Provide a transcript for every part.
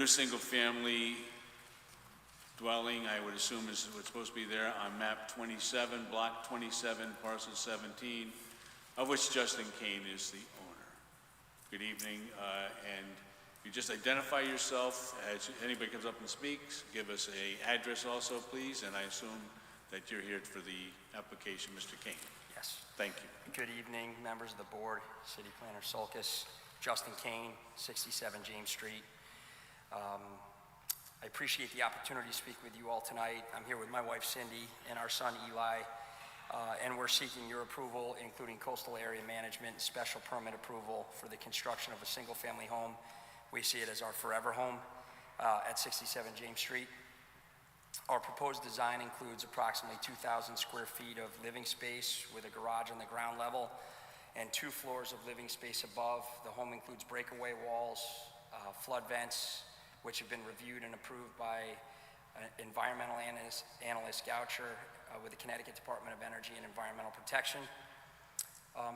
New single-family dwelling, I would assume is what's supposed to be there on map 27, block 27, parcel 17, of which Justin Kane is the owner. Good evening, and you just identify yourself as anybody comes up and speaks. Give us an address also, please, and I assume that you're here for the application, Mr. Kane. Yes. Thank you. Good evening, members of the board, City Planner Sulkus, Justin Kane, 67 James Street. I appreciate the opportunity to speak with you all tonight. I'm here with my wife Cindy and our son Eli, and we're seeking your approval, including coastal area management and special permit approval for the construction of a single-family home. We see it as our forever home at 67 James Street. Our proposed design includes approximately 2,000 square feet of living space with a garage on the ground level and 2 floors of living space above. The home includes breakaway walls, flood vents, which have been reviewed and approved by environmental analyst Goucher with the Connecticut Department of Energy and Environmental Protection.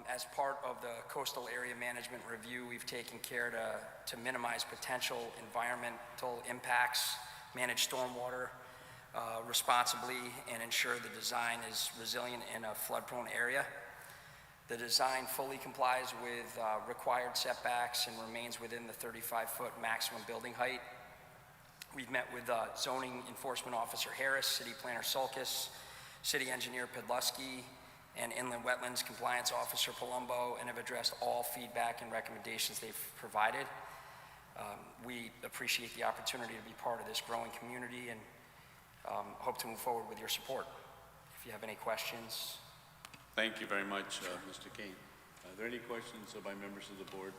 As part of the coastal area management review, we've taken care to minimize potential environmental impacts, manage stormwater responsibly, and ensure the design is resilient in a flood-prone area. The design fully complies with required setbacks and remains within the 35-foot maximum building height. We've met with Zoning Enforcement Officer Harris, City Planner Sulkus, City Engineer Pedlusky, and Inland Wetlands Compliance Officer Palumbo, and have addressed all feedback and recommendations they've provided. We appreciate the opportunity to be part of this growing community and hope to move forward with your support. If you have any questions. Thank you very much, Mr. Kane. Are there any questions by members of the board?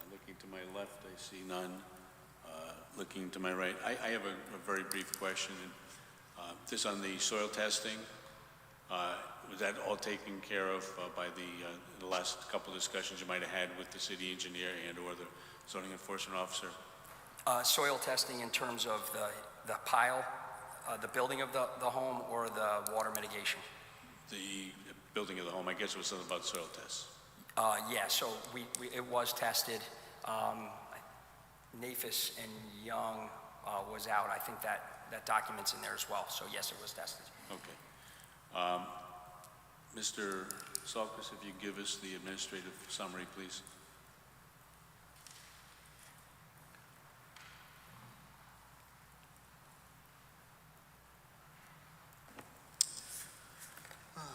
Looking to my left, I see none. Looking to my right, I have a very brief question. This on the soil testing, was that all taken care of by the last couple of discussions you might have had with the city engineer and or the zoning enforcement officer? Soil testing in terms of the pile, the building of the home, or the water mitigation? The building of the home. I guess it was something about soil tests. Yeah, so it was tested. Nafis and Young was out. I think that document's in there as well. So yes, it was tested. Okay. Mr. Sulkus, if you give us the administrative summary, please.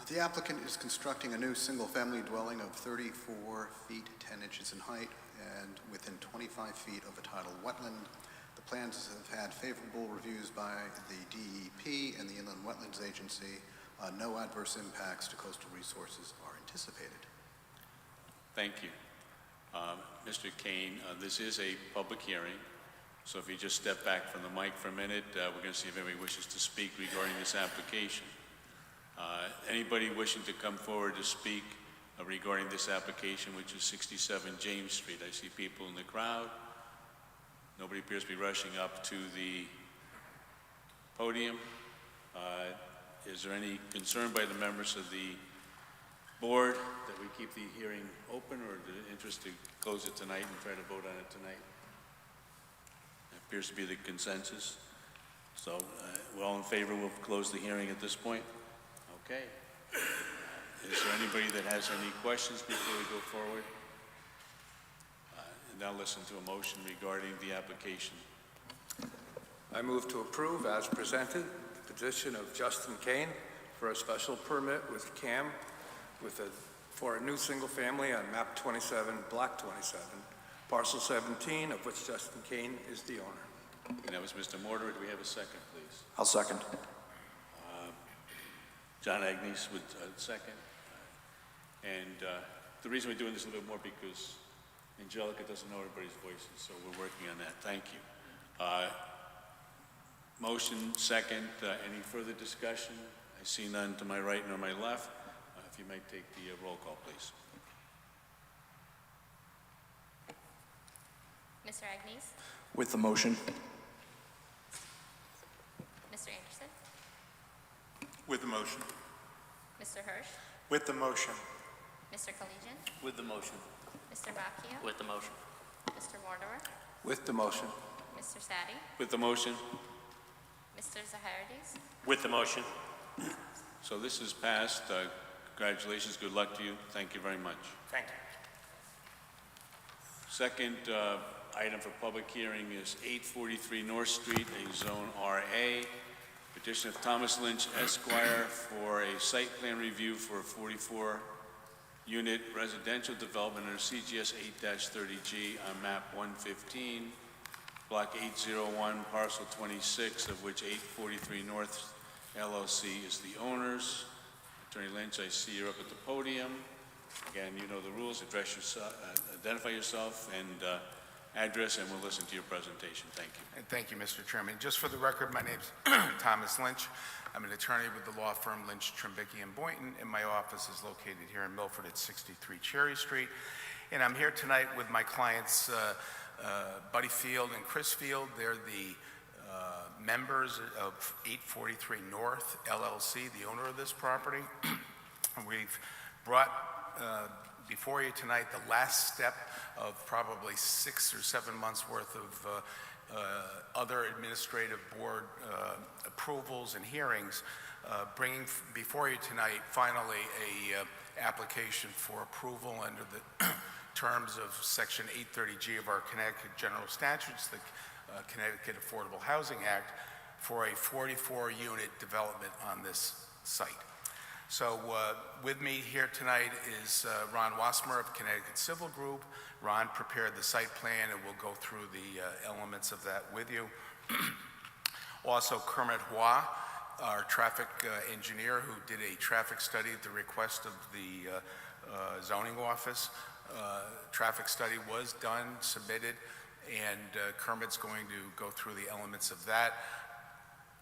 The applicant is constructing a new single-family dwelling of 34 feet 10 inches in height and within 25 feet of a tidal wetland. The plans have had favorable reviews by the DEP and the Inland Wetlands Agency. No adverse impacts to coastal resources are anticipated. Thank you. Mr. Kane, this is a public hearing, so if you just step back from the mic for a minute, we're going to see if anybody wishes to speak regarding this application. Anybody wishing to come forward to speak regarding this application, which is 67 James Street? I see people in the crowd. Nobody appears to be rushing up to the podium. Is there any concern by the members of the board that we keep the hearing open, or the interest to close it tonight and try to vote on it tonight? It appears to be the consensus. So we're all in favor. We'll close the hearing at this point. Okay. Is there anybody that has any questions before we go forward? And now listen to a motion regarding the application. I move to approve as presented the petition of Justin Kane for a special permit with CAM for a new single family on map 27, block 27, parcel 17, of which Justin Kane is the owner. And that was Mr. Mortimer. Do we have a second, please? I'll second. John Agnes would second. And the reason we're doing this a little bit more because Angelica doesn't know everybody's voices, so we're working on that. Thank you. Motion second. Any further discussion? I see none to my right nor my left. If you might take the roll call, please. Mr. Agnes? With the motion. Mr. Anderson? With the motion. Mr. Hirsch? With the motion. Mr. Collegian? With the motion. Mr. Bacchio? With the motion. Mr. Mortimer? With the motion. Mr. Sadi, With the motion? Mr. Zahardis, With the motion. So this is passed. Congratulations, good luck to you. Thank you very much. Thank you. Second item for public hearing is 843 North Street, a Zone RA. Petition of Thomas Lynch Esquire for a site plan review for a 44-unit residential development under CGS 8-30G on map 115, block 801, parcel 26, of which 843 North LLC is the owners. Attorney Lynch, I see you're up at the podium. Again, you know the rules. Address yourself, identify yourself and address, and we'll listen to your presentation. Thank you. And thank you, Mr. Chairman. Just for the record, my name's Thomas Lynch. I'm an attorney with the law firm Lynch, Trimbicki & Boynton, and my office is located here in Milford at 63 Cherry Street. And I'm here tonight with my clients, Buddy Field and Chris Field. They're the members of 843 North LLC, the owner of this property. And we've brought before you tonight the last step of probably 6 or 7 months worth of other administrative board approvals and hearings, bringing before you tonight finally a application for approval under the terms of Section 830G of our Connecticut General Statutes, the Connecticut Affordable Housing Act, for a 44-unit development on this site. So with me here tonight is Ron Wasmer of Connecticut Civil Group. Ron prepared the site plan, and we'll go through the elements of that with you. Also, Kermit Hua, our traffic engineer, who did a traffic study at the request of the zoning office. Traffic study was done, submitted, and Kermit's going to go through the elements of that.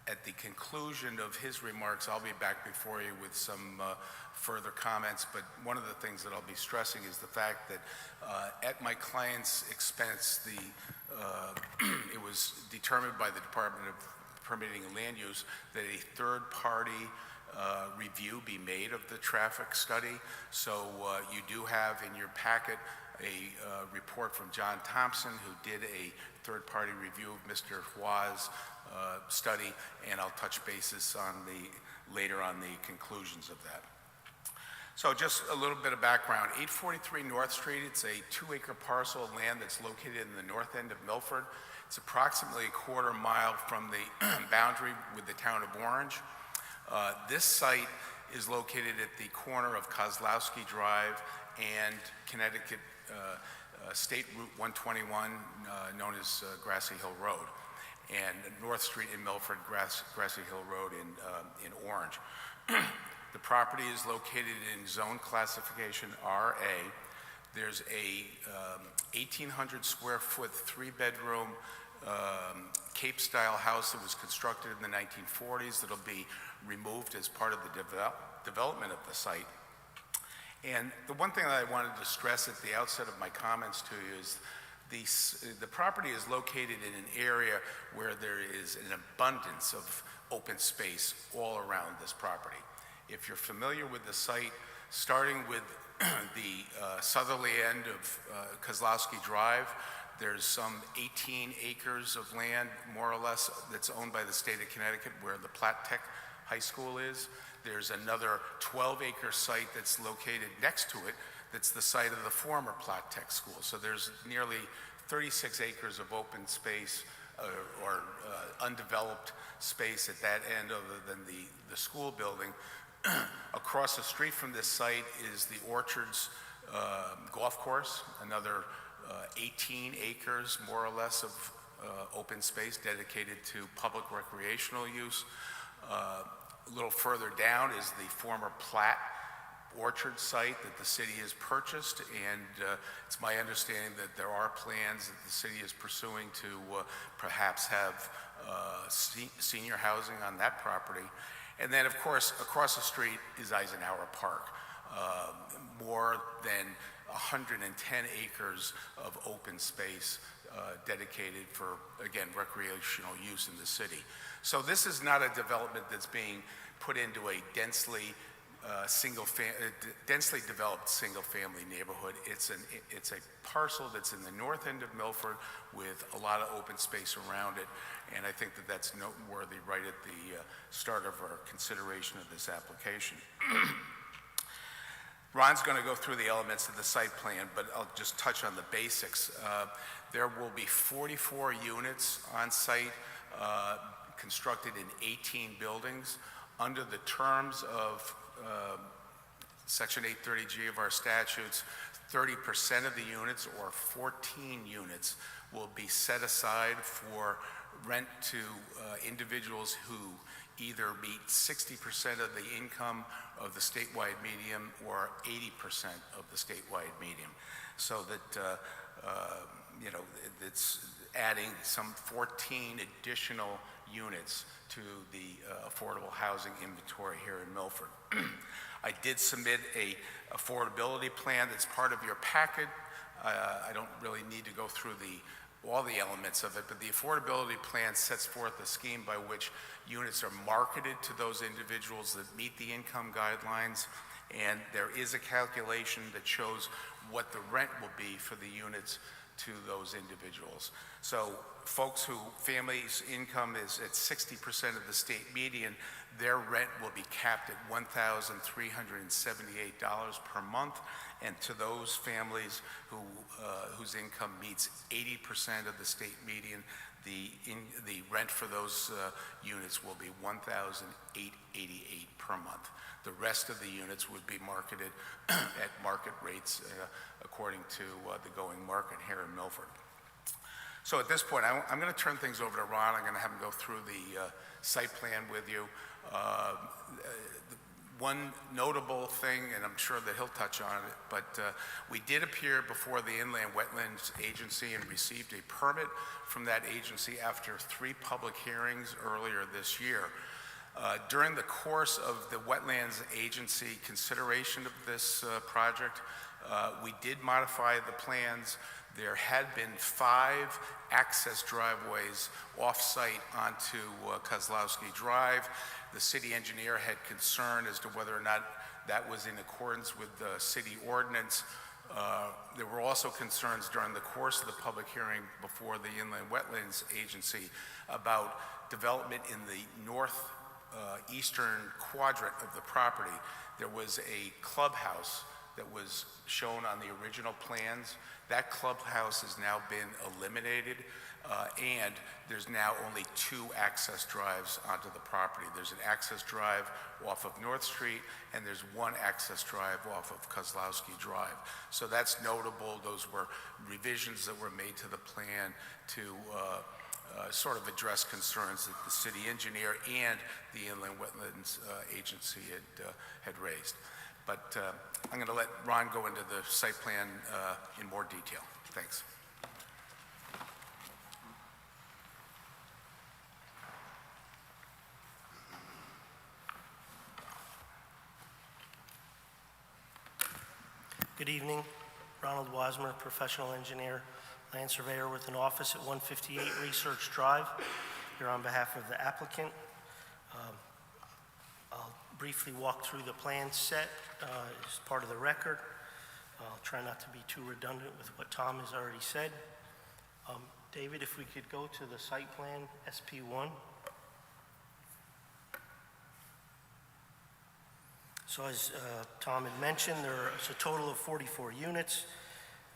At the conclusion of his remarks, I'll be back before you with some further comments, but one of the things that I'll be stressing is the fact that at my client's expense, it was determined by the Department of Permitting and Land Use that a third-party review be made of the traffic study. So you do have in your packet a report from John Thompson, who did a third-party review of Mr. Hua's study, and I'll touch basis on later on the conclusions of that. So just a little bit of background. 843 North Street, it's a 2-acre parcel of land that's located in the north end of Milford. It's approximately a quarter mile from the boundary with the town of Orange. This site is located at the corner of Kozlowski Drive and Connecticut State Route 121, known as Grassy Hill Road, and North Street in Milford, Grassy Hill Road in Orange. The property is located in zone classification RA. There's a 1,800 square foot 3-bedroom Cape-style house that was constructed in the 1940s that'll be removed as part of the development of the site. And the one thing that I wanted to stress at the outset of my comments to you is the property is located in an area where there is an abundance of open space all around this property. If you're familiar with the site, starting with the southerly end of Kozlowski Drive, there's some 18 acres of land, more or less, that's owned by the state of Connecticut, where the Platt Tech High School is. There's another 12-acre site that's located next to it that's the site of the former Platt Tech School. So there's nearly 36 acres of open space or undeveloped space at that end other than the school building. Across the street from this site is the Orchards Golf Course, another 18 acres, more or less, of open space dedicated to public recreational use. A little further down is the former Platt Orchard site that the city has purchased, and it's my understanding that there are plans that the city is pursuing to perhaps have senior housing on that property. And then, of course, across the street is Eisenhower Park, more than 110 acres of open space dedicated for, again, recreational use in the city. So this is not a development that's being put into a densely densely developed single-family neighborhood. It's a parcel that's in the north end of Milford with a lot of open space around it, and I think that that's noteworthy right at the start of our consideration of this application. Ron's going to go through the elements of the site plan, but I'll just touch on the basics. There will be 44 units on site, constructed in 18 buildings. Under the terms of Section 830G of our statutes, 30% of the units, or 14 units, will be set aside for rent to individuals who either meet 60% of the income of the statewide median or 80% of the statewide median. So that, it's adding some 14 additional units to the affordable housing inventory here in Milford. I did submit a affordability plan that's part of your packet. I don't really need to go through all the elements of it, but the affordability plan sets forth a scheme by which units are marketed to those individuals that meet the income guidelines, and there is a calculation that shows what the rent will be for the units to those individuals. So folks who families' income is at 60% of the state median, their rent will be capped at $1,378 per month, and to those families whose income meets 80% of the state median, the rent for those units will be $1,888 per month. The rest of the units would be marketed at market rates according to the going market here in Milford. So at this point, I'm going to turn things over to Ron. I'm going to have him go through the site plan with you. One notable thing, and I'm sure that he'll touch on it, but we did appear before the Inland Wetlands Agency and received a permit from that agency after 3 public hearings earlier this year. During the course of the Wetlands Agency consideration of this project, we did modify the plans. There had been 5 access driveways off-site onto Kozlowski Drive. The city engineer had concern as to whether or not that was in accordance with the city ordinance. There were also concerns during the course of the public hearing before the Inland Wetlands Agency about development in the northeastern quadrant of the property. There was a clubhouse that was shown on the original plans. That clubhouse has now been eliminated, and there's now only 2 access drives onto the property. There's an access drive off of North Street, and there's 1 access drive off of Kozlowski Drive. So that's notable. Those were revisions that were made to the plan to sort of address concerns that the city engineer and the Inland Wetlands Agency had raised. But I'm going to let Ron go into the site plan in more detail. Thanks. Good evening. Ronald Wasmer, professional engineer, land surveyor with an office at 158 Research Drive, here on behalf of the applicant. I'll briefly walk through the plan set as part of the record. I'll try not to be too redundant with what Tom has already said. David, if we could go to the site plan, SP1. So as Tom had mentioned, there's a total of 44 units,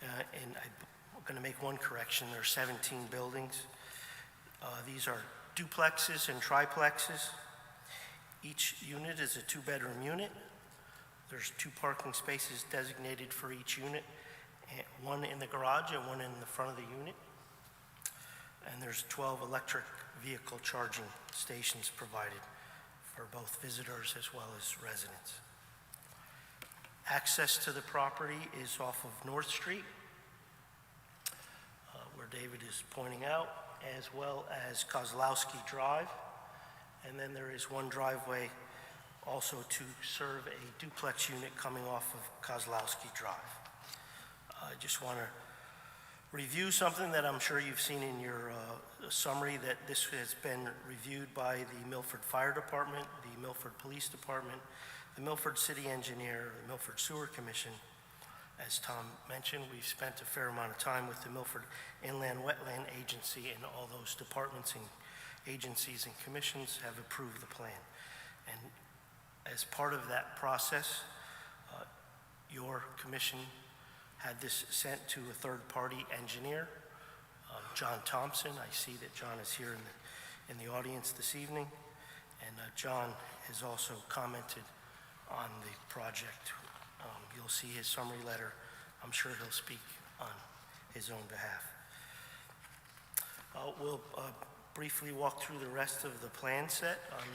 and I'm going to make one correction. There are 17 buildings. These are duplexes and triplexes. Each unit is a 2-bedroom unit. There's 2 parking spaces designated for each unit, one in the garage and one in the front of the unit. And there's 12 electric vehicle charging stations provided for both visitors as well as residents. Access to the property is off of North Street, where David is pointing out, as well as Kozlowski Drive. And then there is one driveway also to serve a duplex unit coming off of Kozlowski Drive. I just want to review something that I'm sure you've seen in your summary, that this has been reviewed by the Milford Fire Department, the Milford Police Department, the Milford City Engineer, the Milford Sewer Commission. As Tom mentioned, we've spent a fair amount of time with the Milford Inland Wetland Agency, and all those departments and agencies and commissions have approved the plan. And as part of that process, your commission had this sent to a third-party engineer, John Thompson. I see that John is here in the audience this evening, and John has also commented on the project. You'll see his summary letter. I'm sure he'll speak on his own behalf. We'll briefly walk through the rest of the plan set. On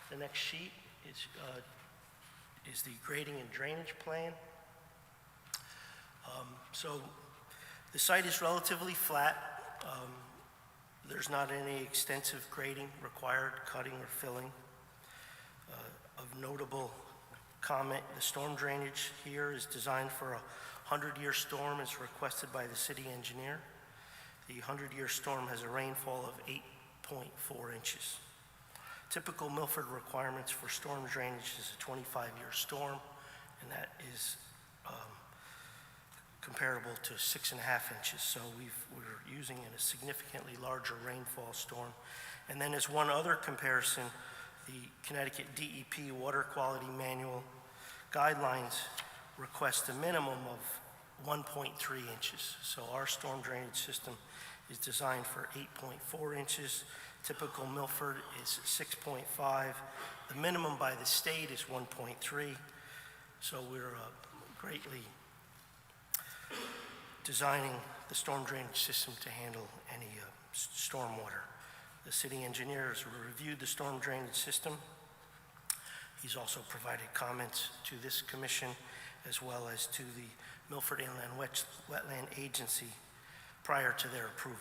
the next sheet is the grading and drainage plan. So the site is relatively flat. There's not any extensive grading required, cutting or filling. Of notable comment, the storm drainage here is designed for a 100-year storm as requested by the city engineer. The 100-year storm has a rainfall of 8.4 inches. Typical Milford requirements for storm drainage is a 25-year storm, and that is comparable to 6.5 inches. So we're using a significantly larger rainfall storm. And then as one other comparison, the Connecticut DEP Water Quality Manual guidelines request a minimum of 1.3 inches. So our storm drainage system is designed for 8.4 inches. Typical Milford is 6.5. The minimum by the state is 1.3. So we're greatly designing the storm drainage system to handle any storm water. The city engineer has reviewed the storm drainage system. He's also provided comments to this commission as well as to the Milford Inland Wetland Agency prior to their approval.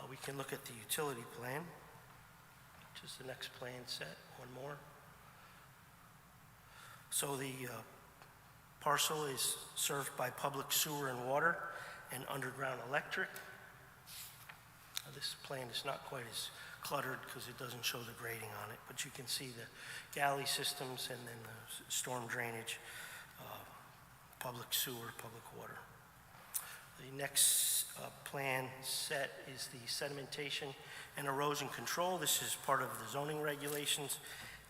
We can look at the utility plan, which is the next plan set, one more. So the parcel is served by public sewer and water and underground electric. This plan is not quite as cluttered because it doesn't show the grading on it, but you can see the galley systems and then the storm drainage, public sewer, public water. The next plan set is the sedimentation and erosion control. This is part of the zoning regulations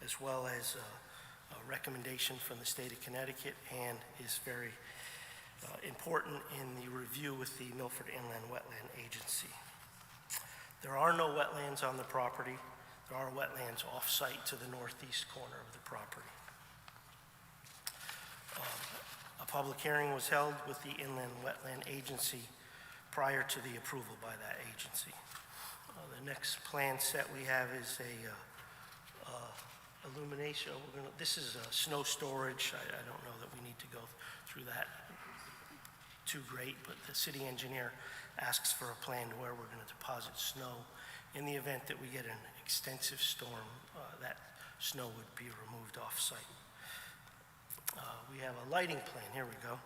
as well as a recommendation from the state of Connecticut, and is very important in the review with the Milford Inland Wetland Agency. There are no wetlands on the property. There are wetlands off-site to the northeast corner of the property. A public hearing was held with the Inland Wetland Agency prior to the approval by that agency. The next plan set we have is a illumination. This is snow storage. I don't know that we need to go through that too great, but the city engineer asks for a plan to where we're going to deposit snow. In the event that we get an extensive storm, that snow would be removed off-site. We have a lighting plan. Here we go.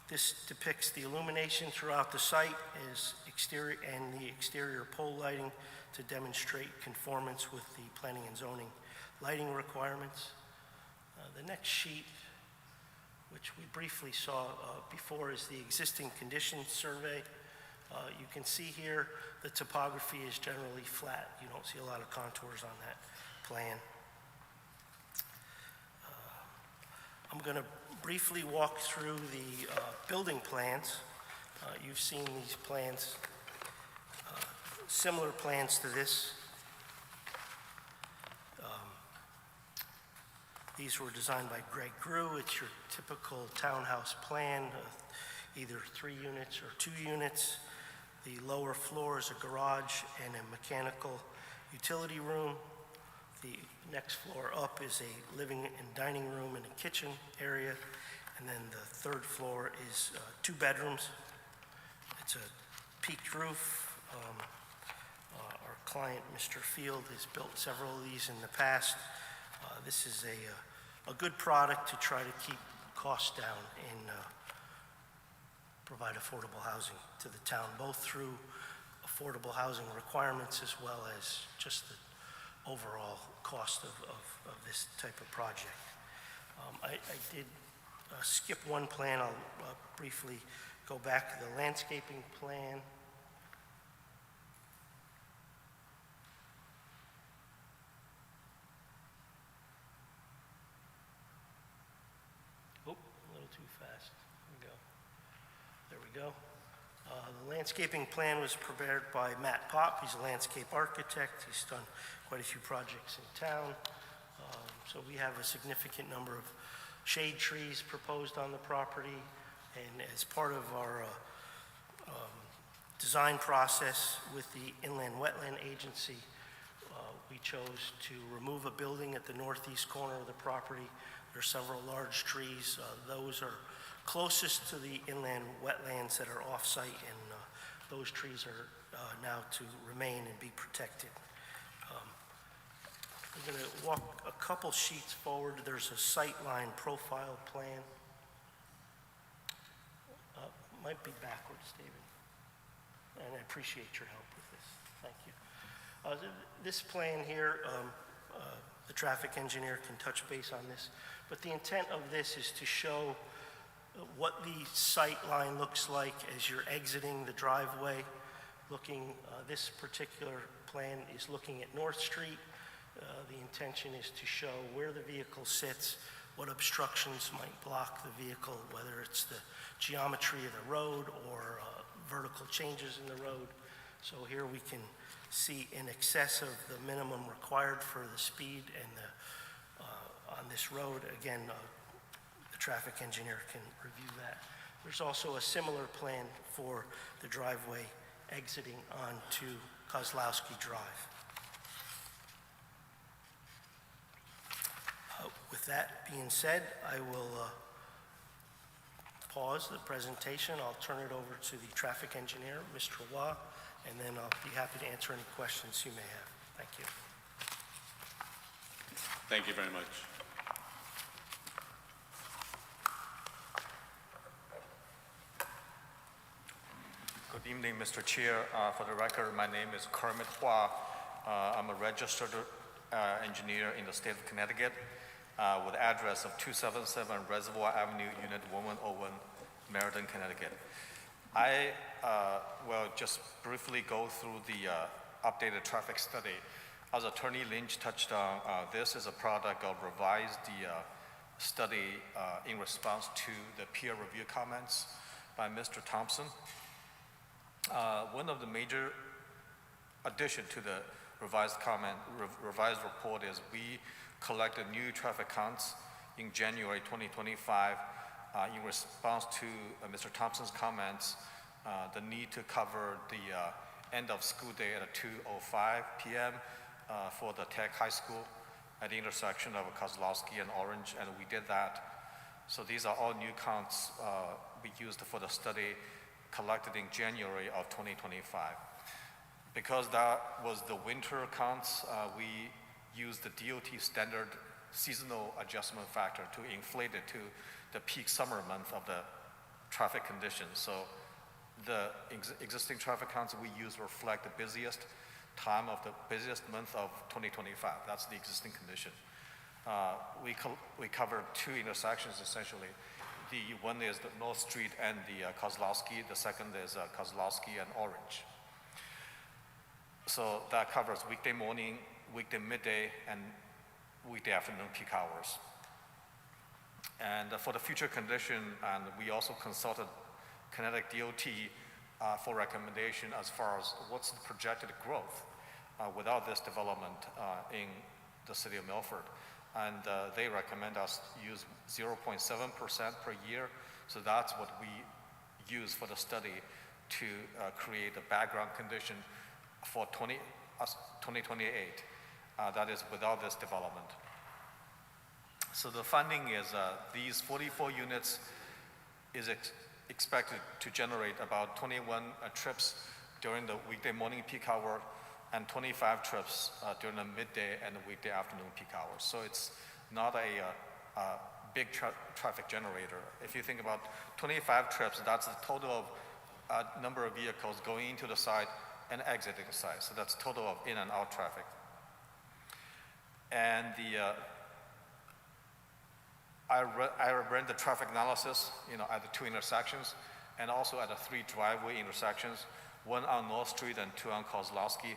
This depicts the illumination throughout the site as exterior and the exterior pole lighting to demonstrate conformance with the planning and zoning lighting requirements. The next sheet, which we briefly saw before, is the existing conditions survey. You can see here the topography is generally flat. You don't see a lot of contours on that plan. I'm going to briefly walk through the building plans. You've seen these plans, similar plans to this. These were designed by Greg Grew. It's your typical townhouse plan, either 3 units or 2 units. The lower floor is a garage and a mechanical utility room. The next floor up is a living and dining room and a kitchen area. And then the 3rd floor is 2 bedrooms. It's a peaked roof. Our client, Mr. Field, has built several of these in the past. This is a good product to try to keep costs down and provide affordable housing to the town, both through affordable housing requirements as well as just the overall cost of this type of project. I did skip one plan. I'll briefly go back to the landscaping plan. Oh, a little too fast. There we go. The landscaping plan was prepared by Matt Pop. He's a landscape architect. He's done quite a few projects in town. So we have a significant number of shade trees proposed on the property. And as part of our design process with the Inland Wetland Agency, we chose to remove a building at the northeast corner of the property. There are several large trees. Those are closest to the inland wetlands that are off-site, and those trees are now to remain and be protected. I'm going to walk a couple sheets forward. There's a sightline profile plan. Might be backwards, David. And I appreciate your help with this. Thank you. This plan here, the traffic engineer can touch base on this, but the intent of this is to show what the sight line looks like as you're exiting the driveway. This particular plan is looking at North Street. The intention is to show where the vehicle sits, what obstructions might block the vehicle, whether it's the geometry of the road or vertical changes in the road. So here we can see in excess of the minimum required for the speed and on this road. Again, the traffic engineer can review that. There's also a similar plan for the driveway exiting onto Kozlowski Drive. With that being said, I will pause the presentation. I'll turn it over to the traffic engineer, Mr. Waugh, and then I'll be happy to answer any questions you may have. Thank you. Thank you very much. Good evening, Mr. Chair. For the record, my name is Kermit Hua. I'm a registered engineer in the state of Connecticut with the address of 277 Reservoir Avenue, Unit 1101, Meriden, Connecticut. I will just briefly go through the updated traffic study. As Attorney Lynch touched on, this is a product of revised study in response to the peer review comments by Mr. Thompson. One of the major addition to the revised report is we collected new traffic counts in January 2025 in response to Mr. Thompson's comments, the need to cover the end of school day at 2:05 p.m. For the Tech High School at the intersection of Kozlowski and Orange, and we did that. So these are all new counts we used for the study collected in January of 2025. Because that was the winter counts, we used the DOT standard seasonal adjustment factor to inflate it to the peak summer month of the traffic conditions. So the existing traffic counts we use reflect the busiest time of the busiest month of 2025. That's the existing condition. We covered two intersections essentially. The one is the North Street and the Kozlowski. The second is Kozlowski and Orange. So that covers weekday morning, weekday midday, and weekday afternoon peak hours. And for the future condition, and we also consulted Connecticut DOT for recommendation as far as what's the projected growth without this development in the city of Milford. And they recommend us use 0.7% per year. So that's what we use for the study to create a background condition for 2028. That is without this development. So the funding is these 44 units is expected to generate about 21 trips during the weekday morning peak hour and 25 trips during the midday and the weekday afternoon peak hours. So it's not a big traffic generator. If you think about 25 trips, that's the total of number of vehicles going into the site and exiting the site. So that's total of in and out traffic. And I ran the traffic analysis, at the 2 intersections and also at the 3 driveway intersections, 1 on North Street and 2 on Kozlowski.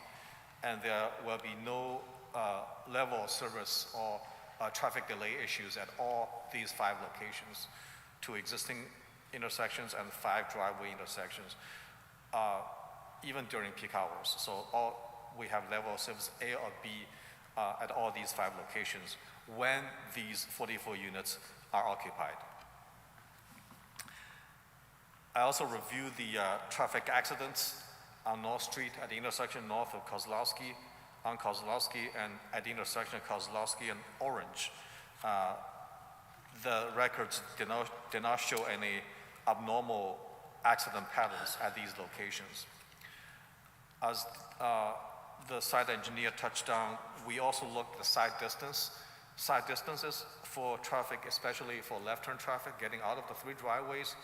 And there will be no level of service or traffic delay issues at all these 5 locations, 2 existing intersections and 5 driveway intersections, even during peak hours. So we have level of service A or B at all these 5 locations when these 44 units are occupied. I also reviewed the traffic accidents on North Street at the intersection north of Kozlowski, on Kozlowski, and at the intersection of Kozlowski and Orange. The records did not show any abnormal accident patterns at these locations. As the site engineer touched on, we also looked at the side distances for traffic, especially for left turn traffic getting out of the 3 driveways.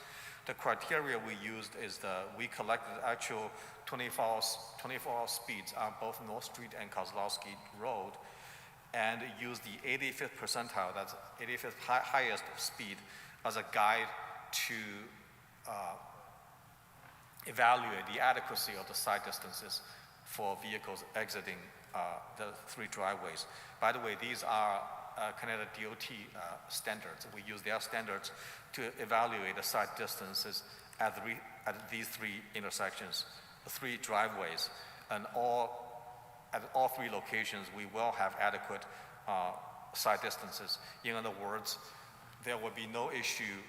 The criteria we used is we collected actual 24-hour speeds on both North Street and Kozlowski Road, and used the 85th percentile, that's 85th highest speed, as a guide to evaluate the adequacy of the side distances for vehicles exiting the 3 driveways. By the way, these are Canada DOT standards. We use their standards to evaluate the side distances at these 3 intersections, the 3 driveways, and at all 3 locations, we will have adequate side distances. In other words, there will be no issue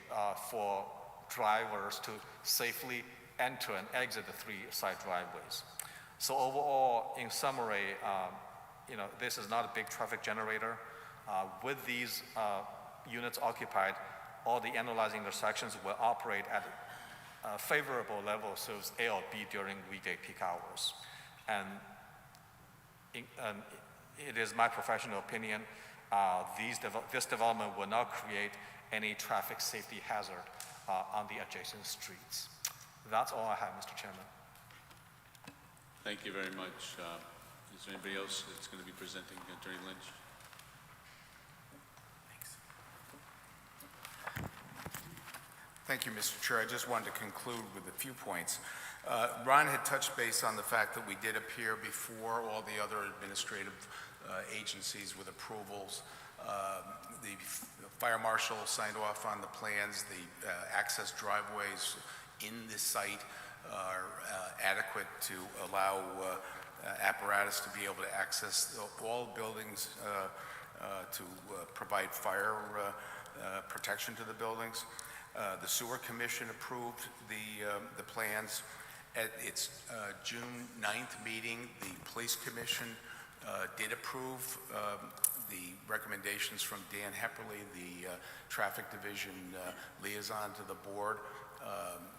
for drivers to safely enter and exit the 3 side driveways. So overall, in summary, this is not a big traffic generator. With these units occupied, all the analyzing intersections will operate at a favorable level of service A or B during weekday peak hours. And it is my professional opinion, this development will not create any traffic safety hazard on the adjacent streets. That's all I have, Mr. Chairman. Thank you very much. Is there anybody else that's going to be presenting, Attorney Lynch? Thank you, Mr. Chair. I just wanted to conclude with a few points. Ron had touched base on the fact that we did appear before all the other administrative agencies with approvals. The fire marshal signed off on the plans. The access driveways in this site are adequate to allow apparatus to be able to access all buildings to provide fire protection to the buildings. The Sewer Commission approved the plans. At its June 9th meeting, the Police Commission did approve the recommendations from Dan Hepperly, the Traffic Division liaison to the board.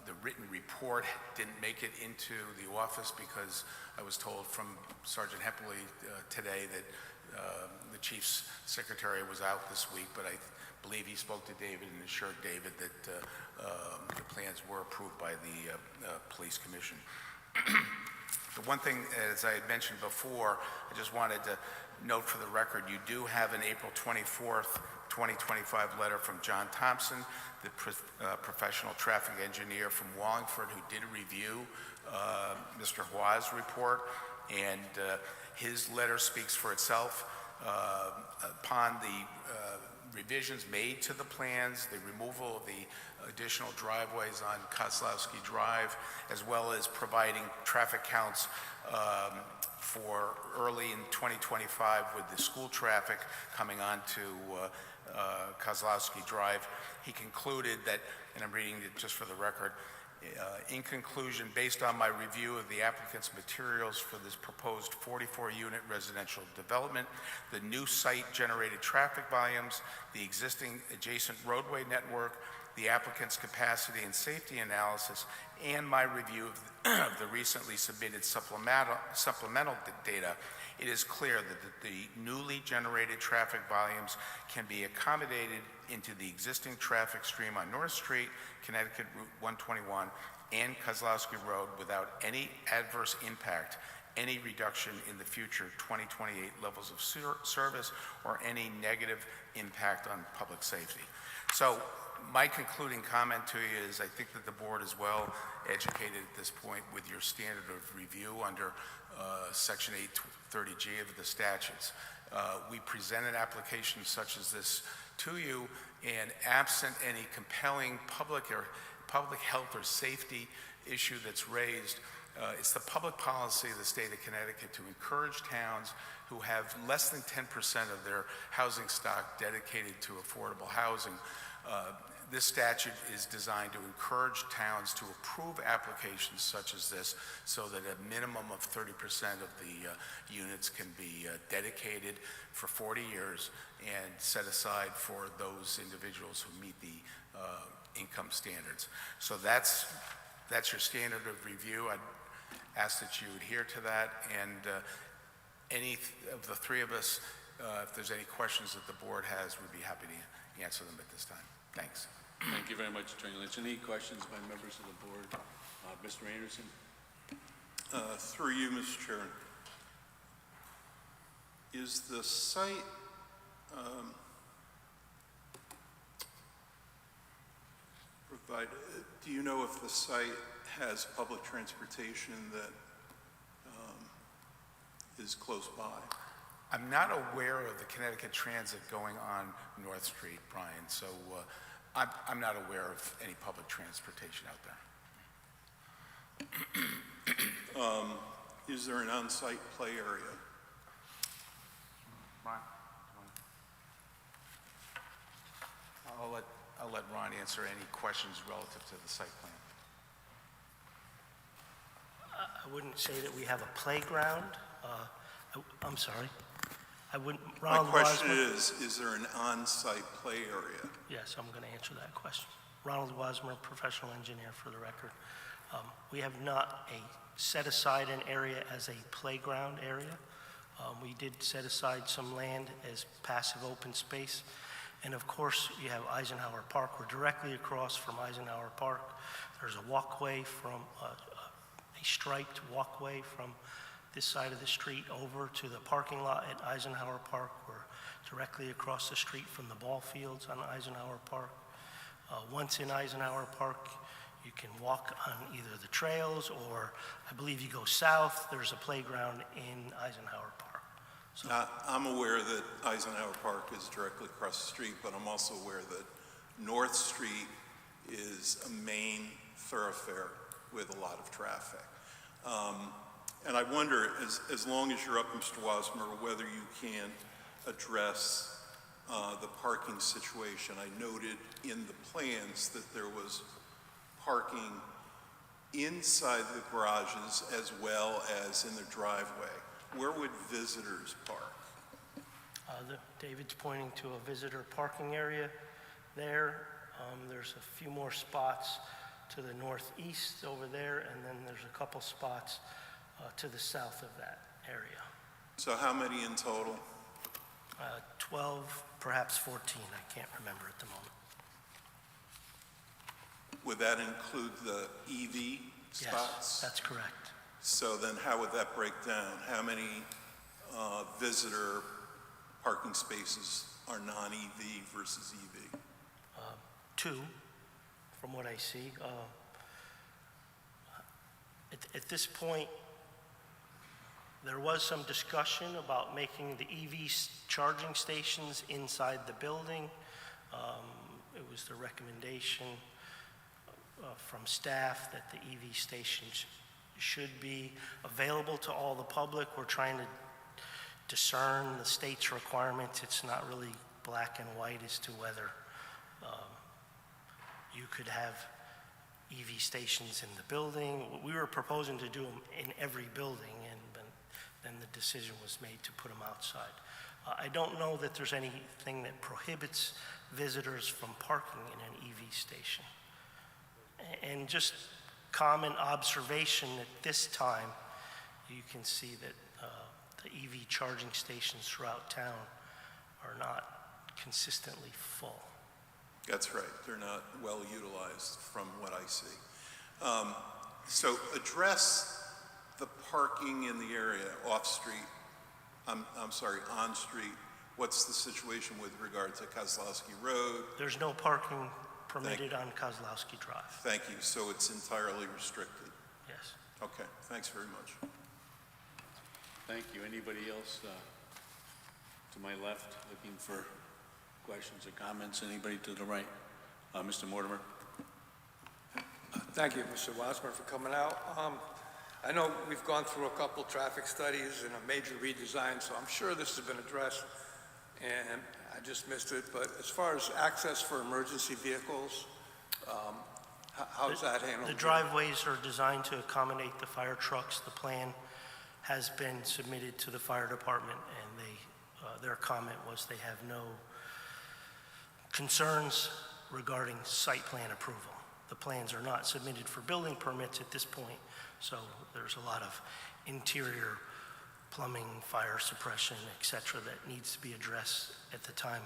The written report didn't make it into the office because I was told from Sergeant Hepperly today that the Chief's Secretary was out this week, but I believe he spoke to David and assured David that the plans were approved by the Police Commission. The one thing, as I had mentioned before, I just wanted to note for the record, you do have an April 24th, 2025 letter from John Thompson, the professional traffic engineer from Wallingford, who did review Mr. Hua's report, and his letter speaks for itself. Upon the revisions made to the plans, the removal of the additional driveways on Kozlowski Drive, as well as providing traffic counts for early in 2025 with the school traffic coming onto Kozlowski Drive. He concluded that, and I'm reading it just for the record, in conclusion, based on my review of the applicant's materials for this proposed 44-unit residential development, the new site-generated traffic volumes, the existing adjacent roadway network, the applicant's capacity and safety analysis, and my review of the recently submitted supplemental data, it is clear that the newly generated traffic volumes can be accommodated into the existing traffic stream on North Street, Connecticut Route 121, and Kozlowski Road without any adverse impact, any reduction in the future 2028 levels of service, or any negative impact on public safety. So my concluding comment to you is I think that the board is well educated at this point with your standard of review under Section 830G of the statutes. We presented applications such as this to you, and absent any compelling public health or safety issue that's raised, it's the public policy of the state of Connecticut to encourage towns who have less than 10% of their housing stock dedicated to affordable housing. This statute is designed to encourage towns to approve applications such as this so that a minimum of 30% of the units can be dedicated for 40 years and set aside for those individuals who meet the income standards. So that's your standard of review. I'd ask that you adhere to that, and any of the three of us, if there's any questions that the board has, we'd be happy to answer them at this time. Thanks. Thank you very much, Attorney Lynch. Any questions by members of the board? Mr. Anderson? Through you, Mr. Chair. Is the site do you know if the site has public transportation that is close by? I'm not aware of the Connecticut Transit going on North Street, Brian, so I'm not aware of any public transportation out there. Is there an on-site play area? Ron? I'll let Ron answer any questions relative to the site plan. I wouldn't say that we have a playground. I'm sorry. I wouldn't. My Ronald question Wasmer, is there an on-site play area? Yes, I'm going to answer that question. Ronald Wasmer, professional engineer for the record. We have not set aside an area as a playground area. We did set aside some land as passive open space. And of course, you have Eisenhower Park. We're directly across from Eisenhower Park. There's a walkway from, a striped walkway from this side of the street over to the parking lot at Eisenhower Park. We're directly across the street from the ball fields on Eisenhower Park. Once in Eisenhower Park, you can walk on either the trails or I believe you go south, there's a playground in Eisenhower Park. So, I'm aware that Eisenhower Park is directly across the street, but I'm also aware that North Street is a main thoroughfare with a lot of traffic. And I wonder, as long as you're up, Mr. Wasmer, whether you can address the parking situation. I noted in the plans that there was parking inside the garages as well as in the driveway. Where would visitors park? David's pointing to a visitor parking area there. There's a few more spots to the northeast over there, and then there's a couple spots to the south of that area. So how many in total? 12, perhaps 14, I can't remember at the moment. Would that include the EV spots? Yes, that's correct. So then how would that break down? How many visitor parking spaces are non-EV versus EV? 2, from what I see. At this point, there was some discussion about making the EV charging stations inside the building. It was the recommendation from staff that the EV stations should be available to all the public. We're trying to discern the state's requirements. It's not really black and white as to whether you could have EV stations in the building. We were proposing to do them in every building, and then the decision was made to put them outside. I don't know that there's anything that prohibits visitors from parking in an EV station. And just common observation at this time, you can see that the EV charging stations throughout town are not consistently full. That's right. They're not well utilized from what I see. So address the parking in the area off-street, I'm sorry, on-street. What's the situation with regard to Kozlowski Road? There's no parking permitted on Kozlowski Drive. Thank you. So it's entirely restricted. Yes. Okay, thanks very much. Thank you. Anybody else to my left looking for questions or comments? Anybody to the right? Mr. Mortimer? Thank you, Mr. Wasmer, for coming out. I know we've gone through a couple traffic studies and a major redesign, so I'm sure this has been addressed, and I just missed it. But as far as access for emergency vehicles, how is that handled? The driveways are designed to accommodate the fire trucks. The plan has been submitted to the fire department, and their comment was they have no concerns regarding site plan approval. The plans are not submitted for building permits at this point, so there's a lot of interior plumbing, fire suppression, et cetera, that needs to be addressed at the time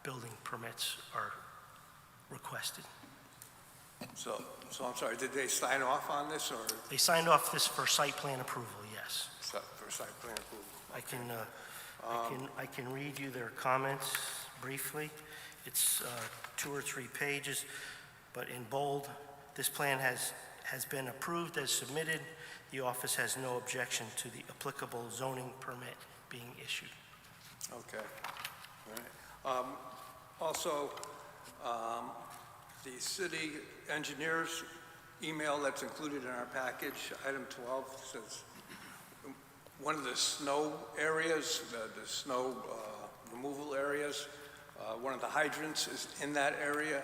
building permits are requested. So I'm sorry, did they sign off on this, or They signed off this for site plan approval, yes. for site plan approval? I can read you their comments briefly. It's 2 or 3 pages, but in bold, this plan has been approved as submitted. The office has no objection to the applicable zoning permit being issued. Okay, all right. Also, the city engineer's email that's included in our package, item 12, says one of the snow areas, the snow removal areas, one of the hydrants is in that area.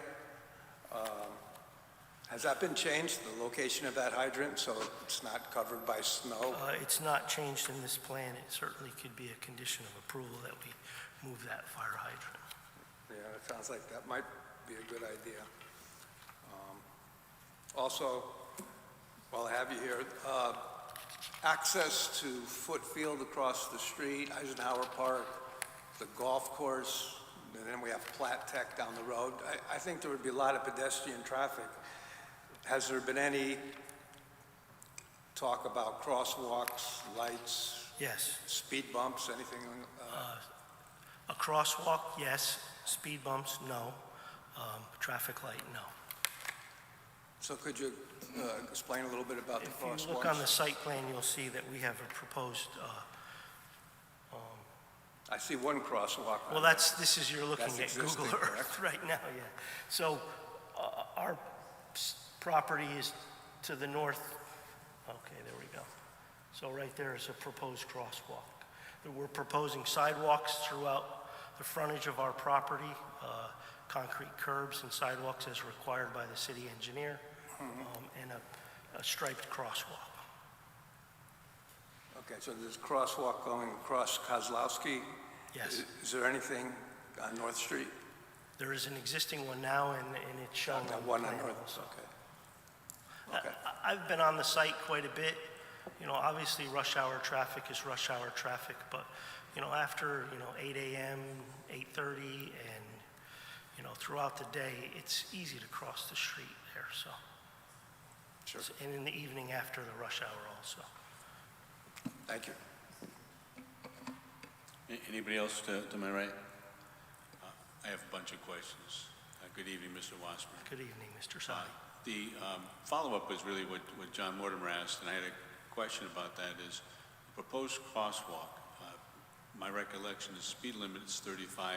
Has that been changed, the location of that hydrant, so it's not covered by snow? It's not changed in this plan. It certainly could be a condition of approval that we move that fire hydrant. Yeah, it sounds like that might be a good idea. Also, while I have you here, access to Foot Field across the street, Eisenhower Park, the golf course, and then we have Platt Tech down the road. I think there would be a lot of pedestrian traffic. Has there been any talk about crosswalks, lights, Yes. speed bumps, anything? A crosswalk, yes. Speed bumps, no. Traffic light, no. So could you explain a little bit about the If crosswalks? you look on the site plan, you'll see that we have a proposed, I see one crosswalk. well, this is, you're looking That's at Google existing, Earth right now, yeah. So our property is to the north. Okay, there we go. So right there is a proposed crosswalk. We're proposing sidewalks throughout the frontage of our property, concrete curbs and sidewalks as required by the city engineer, and a striped crosswalk. Okay, so there's a crosswalk going across Kozlowski. Yes. Is there anything on North Street? There is an existing one now, and it's shown on the One on plan North, also. okay. Okay. I've been on the site quite a bit. You know, obviously rush hour traffic is rush hour traffic, but, you know, after, 8 a.m., 8:30, and, throughout the day, it's easy to cross the street there, so. Sure. And in the evening after the rush hour also. Thank you. Anybody else to my right? I have a bunch of questions. Good evening, Mr. Wassmer. Good evening, Mr. Sadi. The follow-up was really what John Mortimer asked, and I had a question about that, is the proposed crosswalk. My recollection is speed limit is 35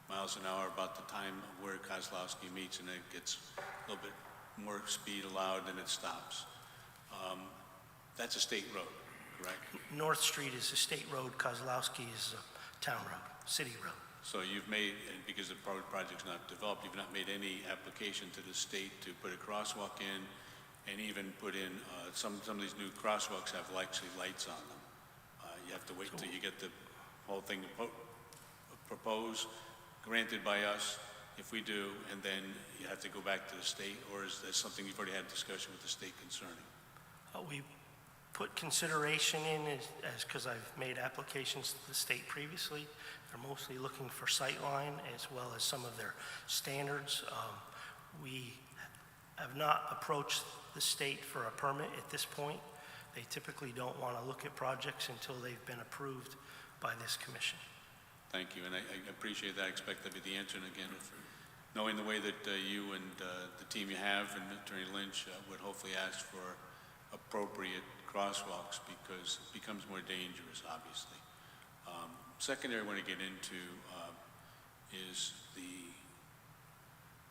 miles an hour about the time where Kozlowski meets, and it gets a little bit more speed allowed, and it stops. That's a state road, correct? North Street is a state road, Kozlowski is a town road, city road. So you've made, and because the project's not developed, you've not made any application to the state to put a crosswalk in, and even put in, some of these new crosswalks have actually lights on them. You have to wait until you get the whole thing propose, granted by us, if we do, and then you have to go back to the state, or is that something you've already had discussion with the state concerning? We put consideration in as because I've made applications to the state previously. They're mostly looking for sightline as well as some of their standards. We have not approached the state for a permit at this point. They typically don't want to look at projects until they've been approved by this commission. Thank you, and I appreciate that. I expect that to be the answer. And again, knowing the way that you and the team you have and Attorney Lynch would hopefully ask for appropriate crosswalks because it becomes more dangerous, obviously. Secondary I want to get into is the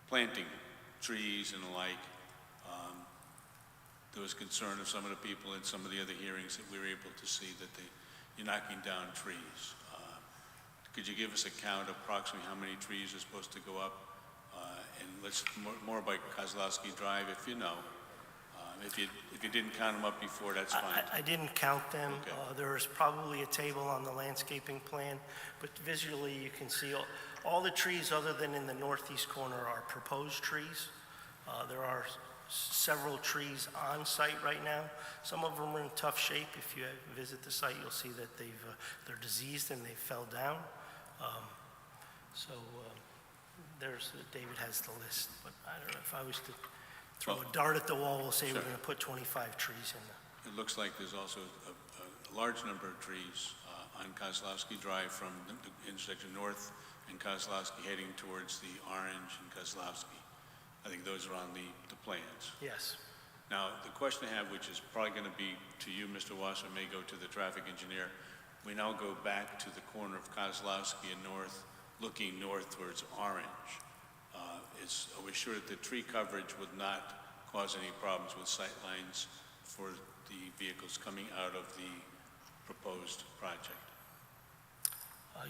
planting trees and the like. There was concern of some of the people in some of the other hearings that we were able to see that you're knocking down trees. Could you give us a count of approximately how many trees are supposed to go up? And let's more about Kozlowski Drive, if you know. If you didn't count them up before, that's fine. I didn't count them. Okay. There is probably a table on the landscaping plan, but visually you can see all the trees other than in the northeast corner are proposed trees. There are several trees on site right now. Some of them are in tough shape. If you visit the site, you'll see that they're diseased and they fell down. David has the list, but I don't know if I was to throw a dart at the wall, we'll say Sure. we're going to put 25 trees in there. It looks like there's also a large number of trees on Kozlowski Drive from the intersection north and Kozlowski heading towards the Orange and Kozlowski. I think those are on the plans. Yes. Now, the question I have, which is probably going to be to you, Mr. Wasser, may go to the traffic engineer. We now go back to the corner of Kozlowski and north, looking north towards Orange. Are we sure that the tree coverage would not cause any problems with sight lines for the vehicles coming out of the proposed project?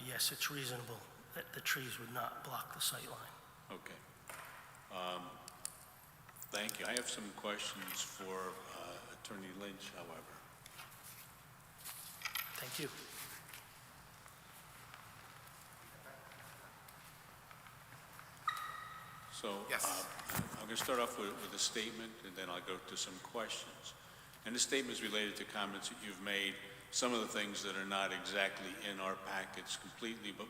Yes, it's reasonable that the trees would not block the sight line. Okay. Thank you. I have some questions for Attorney Lynch, however. Thank you. So Yes. I'm going to start off with a statement, and then I'll go to some questions. And the statement is related to comments that you've made, some of the things that are not exactly in our packets completely, but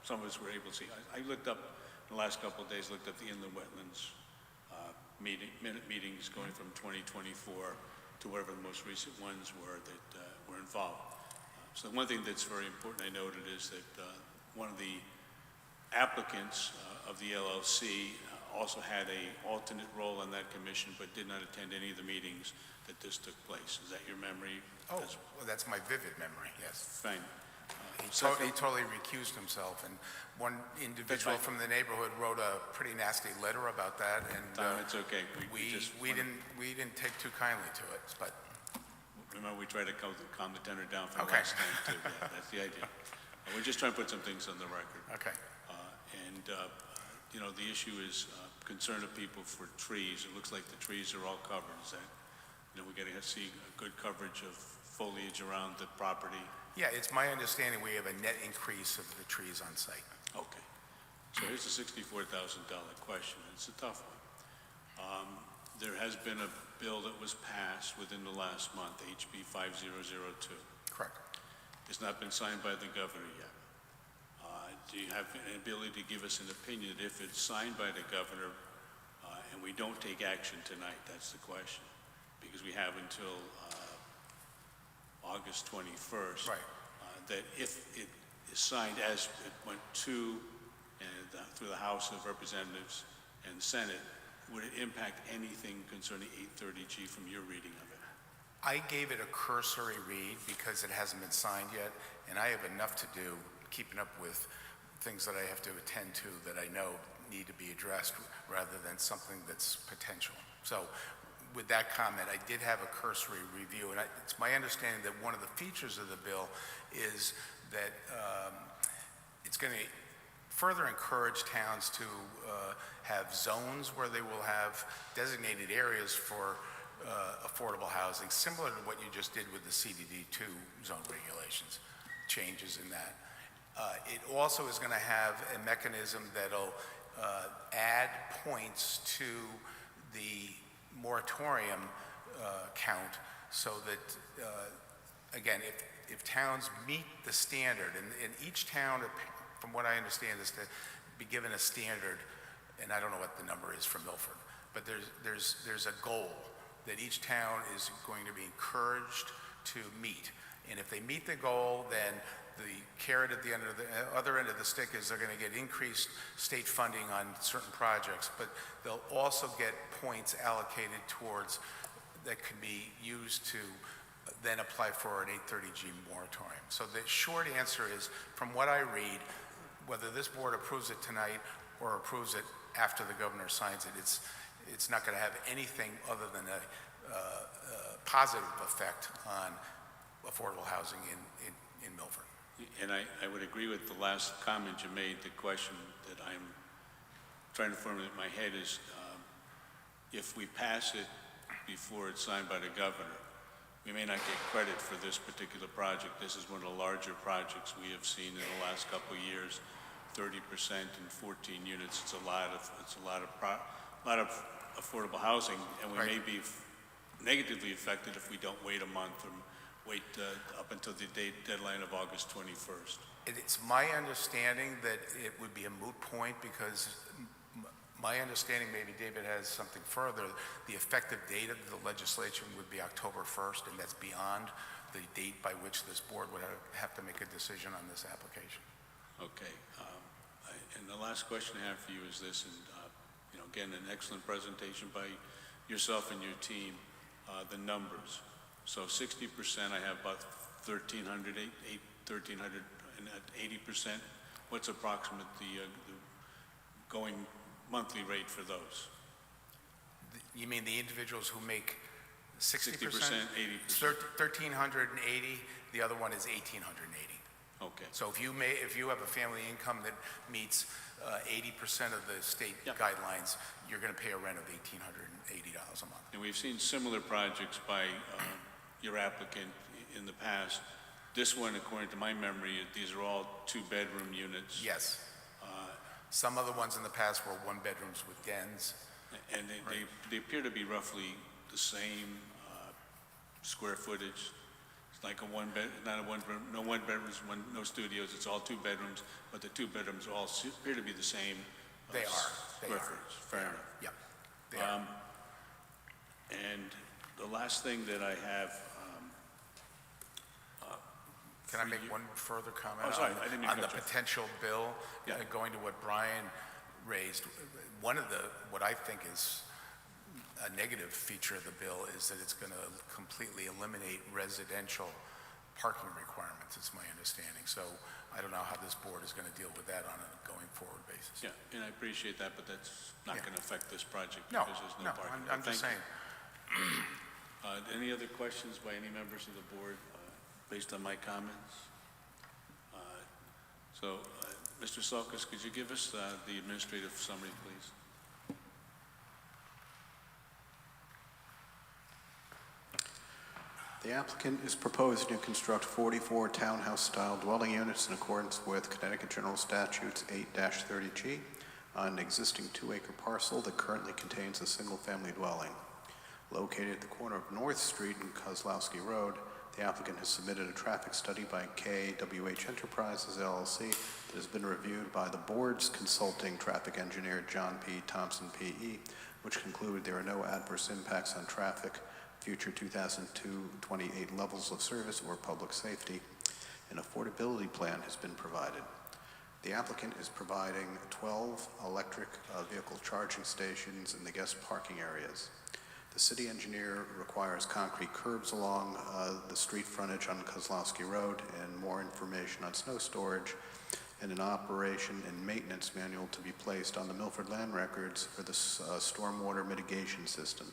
some of us were able to see. I looked up, in the last couple of days, looked up the inland wetlands minute meetings going from 2024 to whatever the most recent ones were that were involved. So one thing that's very important I noted is that one of the applicants of the LLC also had an alternate role on that commission, but did not attend any of the meetings that this took place. Is that your memory? Oh, well, that's my vivid memory, yes. Fine. He totally recused himself, and one individual right. from the neighborhood wrote a pretty nasty letter about that, and Tom, it's okay. we just didn't take too kindly to it, but remember, we tried to calm the tenor down from Okay. last time, too. Yeah, that's the idea. We're just trying to put some things on the record. okay. You know, the issue is concern of people for trees. It looks like the trees are all covered. Is that, we got to see a good coverage of foliage around the property? Yeah, it's my understanding we have a net increase of the trees on site. Okay. So here's the $64,000 question. It's a tough one. There has been a bill that was passed within the last month, HB 5002. Correct. It's not been signed by the governor yet. Do you have an ability to give us an opinion that if it's signed by the governor and we don't take action tonight, that's the question, because we have until August 21st. Right. That if it is signed as it went to and through the House of Representatives and the Senate, would it impact anything concerning 830G from your reading of it? I gave it a cursory read because it hasn't been signed yet, and I have enough to do keeping up with things that I have to attend to that I know need to be addressed rather than something that's potential. So with that comment, I did have a cursory review, and it's my understanding that one of the features of the bill is that it's going to further encourage towns to have zones where they will have designated areas for affordable housing, similar to what you just did with the CDD2 zone regulations, changes in that. It also is going to have a mechanism that'll add points to the moratorium count so that, again, if towns meet the standard, and each town, from what I understand, is to be given a standard, and I don't know what the number is for Milford, but there's a goal that each town is going to be encouraged to meet. And if they meet the goal, then the carrot at the end of the other end of the stick is they're going to get increased state funding on certain projects, but they'll also get points allocated towards that can be used to then apply for an 830G moratorium. So the short answer is, from what I read, whether this board approves it tonight or approves it after the governor signs it, it's not going to have anything other than a positive effect on affordable housing in Milford. And I would agree with the last comment you made. The question that I'm trying to formulate in my head is, if we pass it before it's signed by the governor, we may not get credit for this particular project. This is one of the larger projects we have seen in the last couple of years. 30% in 14 units. It's a lot of affordable housing, and we may be negatively affected if we don't wait a month or wait up until the deadline of August 21st. It's my understanding that it would be a moot point because my understanding, maybe David has something further, the effective date of the legislation would be October 1st, and that's beyond the date by which this board would have to make a decision on this application. Okay. And the last question I have for you is this, and again, an excellent presentation by yourself and your team, the numbers. So 60%, I have about 1,300, 1,300, and at 80%, what's approximate the going monthly rate for those? You mean the individuals who make 60%? 60%, 80%. 1,380, the other one is 1,880. Okay. So if you have a family income that meets 80% of the state guidelines, you're going to pay a rent of $1,880 a month. And we've seen similar projects by your applicant in the past. This one, according to my memory, these are all two-bedroom units. Yes. Some other ones in the past were one bedrooms with dens. And they appear to be roughly the same square footage. It's like not a one bedroom, no one bedrooms, no studios. It's all two bedrooms, but the two bedrooms all appear to be the same. They are. Square footage. Fair enough. Yep. They are. And the last thing that I have. Can I make one further comment I didn't mean on to the cut you off. potential bill? Yeah. Going to what Brian raised, what I think is a negative feature of the bill is that it's going to completely eliminate residential parking requirements, it's my understanding. So I don't know how this board is going to deal with that on a going forward basis. Yeah, and I appreciate that, but that's not going to affect this project No, because there's no parking. I'm just saying. Any other questions by any members of the board based on my comments? Mr. Salkus, could you give us the administrative summary, please? The applicant is proposing to construct 44 townhouse-style dwelling units in accordance with Connecticut General Statutes 8-30G on an existing 2-acre parcel that currently contains a single-family dwelling. Located at the corner of North Street and Kozlowski Road, the applicant has submitted a traffic study by KWH Enterprises, LLC, that has been reviewed by the board's consulting traffic engineer, John P. Thompson, P.E., which concluded there are no adverse impacts on traffic, future 2002-28 levels of service, or public safety. An affordability plan has been provided. The applicant is providing 12 electric vehicle charging stations in the guest parking areas. The city engineer requires concrete curbs along the street frontage on Kozlowski Road and more information on snow storage, and an operation and maintenance manual to be placed on the Milford land records for the stormwater mitigation system.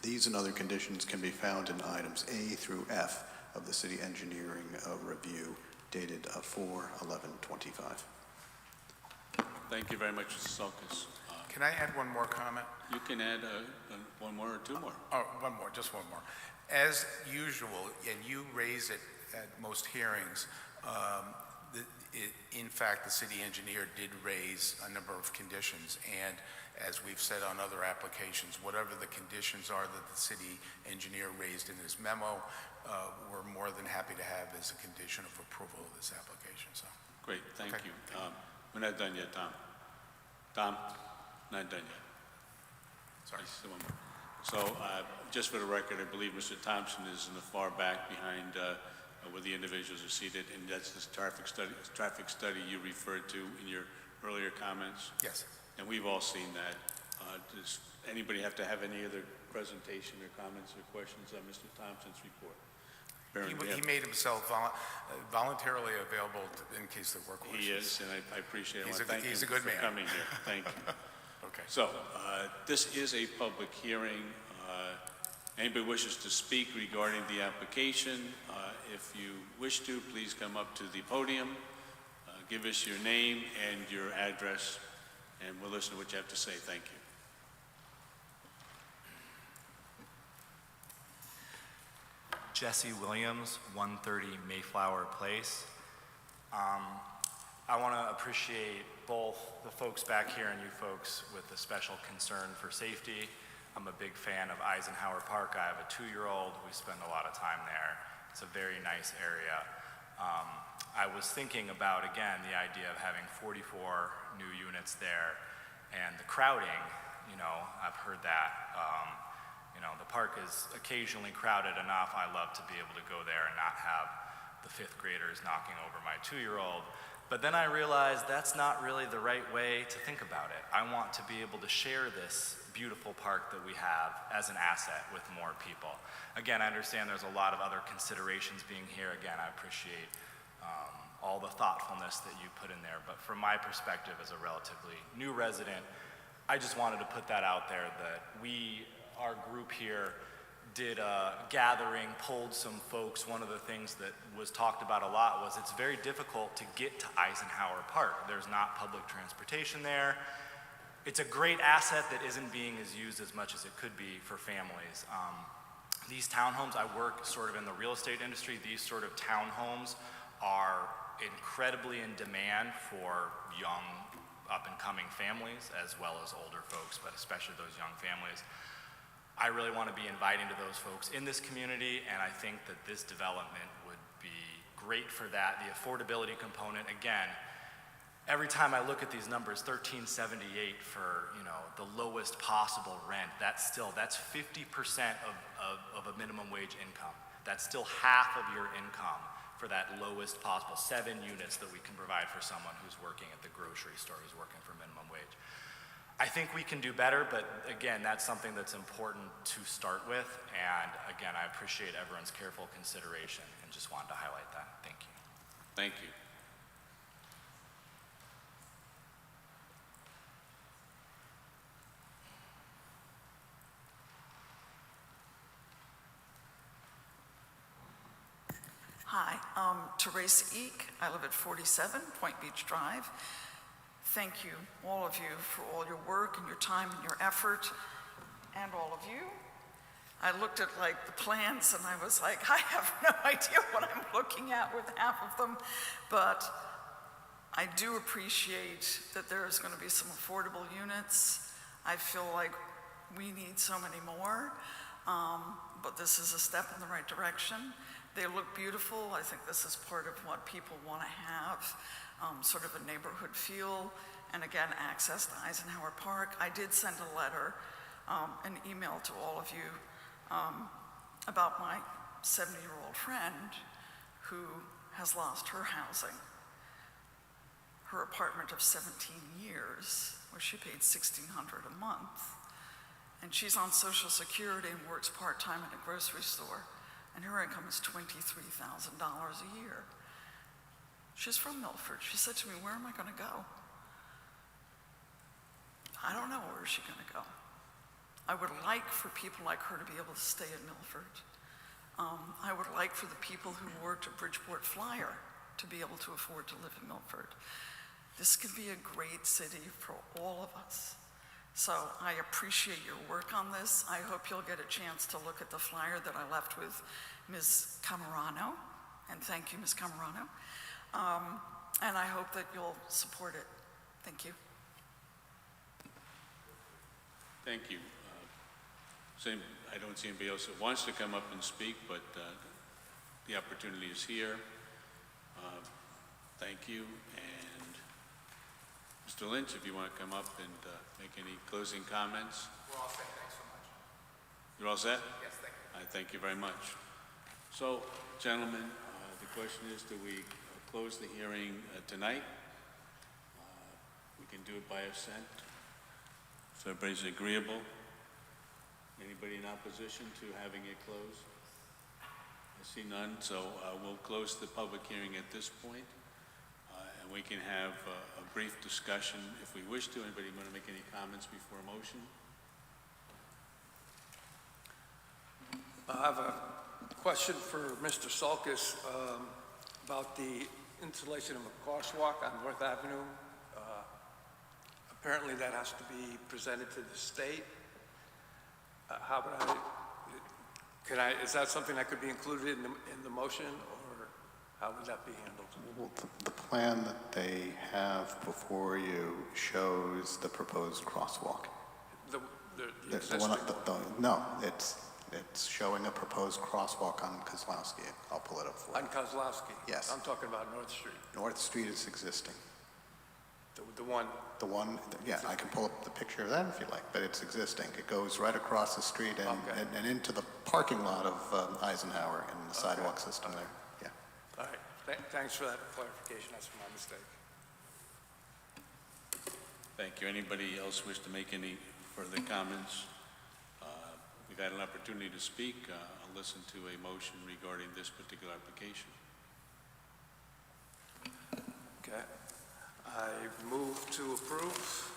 These and other conditions can be found in items A through F of the city engineering review dated 4/11/25. Thank you very much, Mr. Salkus. Can I add one more comment? You can add one more or two more. Oh, one more, just one more. As usual, and you raise it at most hearings, In fact, the city engineer did raise a number of conditions, and as we've said on other applications, whatever the conditions are that the city engineer raised in his memo, we're more than happy to have as a condition of approval of this application, so. Great, thank Okay. you. We're not done yet, Tom. Tom, not done yet. Sorry. I see one more. So, just for the record, I believe Mr. Thompson is in the far back behind where the individuals are seated, and that's this traffic study you referred to in your earlier comments. Yes. And we've all seen that. Does anybody have to have any other presentation or comments or questions on Mr. Thompson's report? He made himself voluntarily available in case there were questions. He is, and I appreciate it. I He's want to thank he's him a good for man. coming here. Thank you. Okay. So, this is a public hearing. Anybody wishes to speak regarding the application, if you wish to, please come up to the podium, give us your name and your address, and we'll listen to what you have to say. Thank you. Jesse Williams, 130 Mayflower Place. I want to appreciate both the folks back here and you folks with a special concern for safety. I'm a big fan of Eisenhower Park. I have a 2-year-old. We spend a lot of time there. It's a very nice area. I was thinking about, again, the idea of having 44 new units there and the crowding, you know, I've heard that. You know, the park is occasionally crowded enough. I love to be able to go there and not have the 5th graders knocking over my 2-year-old. But then I realized that's not really the right way to think about it. I want to be able to share this beautiful park that we have as an asset with more people. Again, I understand there's a lot of other considerations being here. Again, I appreciate all the thoughtfulness that you put in there. But from my perspective as a relatively new resident, I just wanted to put that out there that our group here did a gathering, polled some folks. One of the things that was talked about a lot was it's very difficult to get to Eisenhower Park. There's not public transportation there. It's a great asset that isn't being as used as much as it could be for families. These townhomes, I work sort of in the real estate industry, these sort of townhomes are incredibly in demand for young up-and-coming families as well as older folks, but especially those young families. I really want to be inviting to those folks in this community, and I think that this development would be great for that. The affordability component, again, every time I look at these numbers, $13.78 for, you know, the lowest possible rent, that's 50% of a minimum wage income. That's still half of your income for that lowest possible 7 units that we can provide for someone who's working at the grocery store, who's working for minimum wage. I think we can do better, but again, that's something that's important to start with. And again, I appreciate everyone's careful consideration and just wanted to highlight that. Thank you. Thank you. Hi, Teresa Eek. I live at 47 Point Beach Drive. Thank you, all of you, for all your work and your time and your effort, and all of you. I looked at like the plans and I was like, I have no idea what I'm looking at with half of them, but I do appreciate that there is going to be some affordable units. I feel like we need so many more, but this is a step in the right direction. They look beautiful. I think this is part of what people want to have, sort of a neighborhood feel, and again, access to Eisenhower Park. I did send a letter, an email to all of you about my 70-year-old friend who has lost her housing, her apartment of 17 years, where she paid $1,600 a month. And she's on Social Security and works part-time in a grocery store, and her income is $23,000 a year. She's from Milford. She said to me, where am I going to go? I don't know where she's going to go. I would like for people like her to be able to stay in Milford. I would like for the people who worked at Bridgeport Flyer to be able to afford to live in Milford. This could be a great city for all of us. So I appreciate your work on this. I hope you'll get a chance to look at the flyer that I left with Ms. Camerano, and thank you, Ms. Camerano. and I hope that you'll support it. Thank you. Thank you. I don't see anybody else that wants to come up and speak, but the opportunity is here. Thank you. And Mr. Lynch, if you want to come up and make any closing comments. We're all set. Thanks so much. You're all set? Yes, thank you. I thank you very much. So, gentlemen, the question is, do we close the hearing tonight? We can do it by assent. If everybody's agreeable. Anybody in opposition to having it closed? I see none, so we'll close the public hearing at this point, and we can have a brief discussion if we wish to. Anybody want to make any comments before a motion? I have a question for Mr. Sulkus about the installation of a crosswalk on North Avenue. Apparently that has to be presented to the state. How would is that something that could be included in the motion, or how would that be handled? Well, the plan that they have before you shows the proposed crosswalk. The The existing one, one. no, it's showing a proposed crosswalk on Kozlowski. I'll pull it up for you. On Kozlowski? Yes. I'm talking about North Street, North Street is existing. the one. The one, yeah, I can pull up the picture of that if you like, but it's existing. It goes right across the street and, Okay. and into the parking lot of Eisenhower and the sidewalk system there. Yeah. All right, thanks for that clarification, that's my mistake. Thank you. Anybody else wish to make any further comments? We've had an opportunity to speak. I'll listen to a motion regarding this particular application. Okay. I move to approve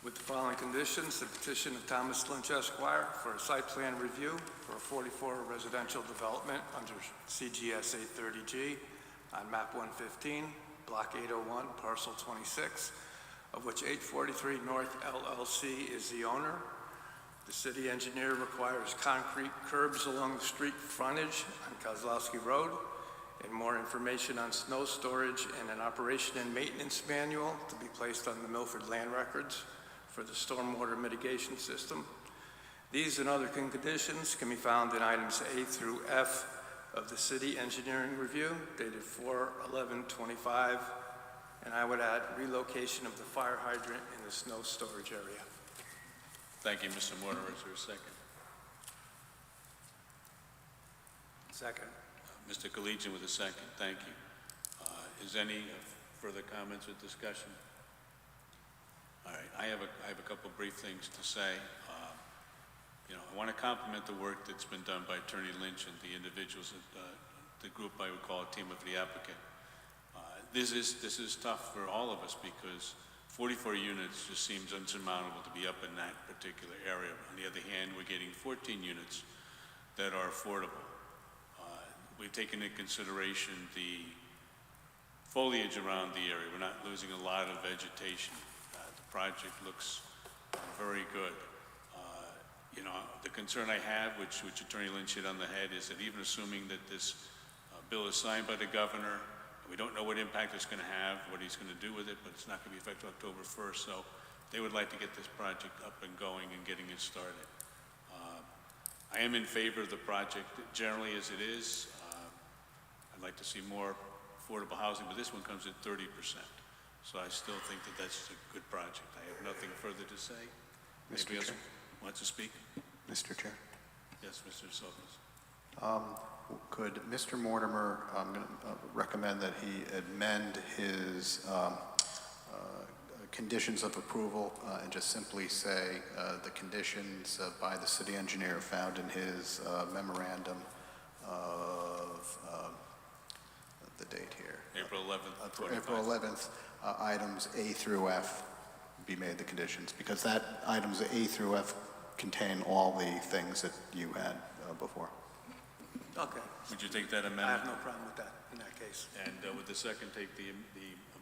with the following conditions: the petition of Thomas Lynch Esquire for a site plan review for a 44 residential development under CGS 830G on map 115, block 801, parcel 26, of which 843 North LLC is the owner. The city engineer requires concrete curbs along the street frontage on Kozlowski Road, and more information on snow storage and an operation and maintenance manual to be placed on the Milford land records for the stormwater mitigation system. These and other conditions can be found in items A through F of the city engineering review dated 4/11/25, and I would add relocation of the fire hydrant in the snow storage area. Thank you, Mr. Mortimer. Is there a second? Second. Mr. Collegian with a second. Thank you. Is any further comments or discussion? All right. I have a couple brief things to say. I want to compliment the work that's been done by Attorney Lynch and the individuals, the group I would call a team of the applicant. This is tough for all of us because 44 units just seems unsurmountable to be up in that particular area. On the other hand, we're getting 14 units that are affordable. We've taken into consideration the foliage around the area. We're not losing a lot of vegetation. The project looks very good. The concern I have, which Attorney Lynch hit on the head, is that even assuming that this bill is signed by the governor, we don't know what impact it's going to have, what he's going to do with it, but it's not going to be effective October 1st. So they would like to get this project up and going and getting it started. I am in favor of the project generally as it is. I'd like to see more affordable housing, but this one comes at 30%. So I still think that that's a good project. I have nothing further to say. Mr. Anybody else Chair. wants to speak? Mr. Chair. Yes, Mr. Silvas. Could Mr. Mortimer, I'm going to recommend that he amend his conditions of approval and just simply say the conditions by the city engineer found in his memorandum of the date here. April 11th, 25. April 11th, items A through F be made the conditions, because that items A through F contain all the things that you had before. Okay. Would you take that I have amendment? no problem with that in that case. And would the second take the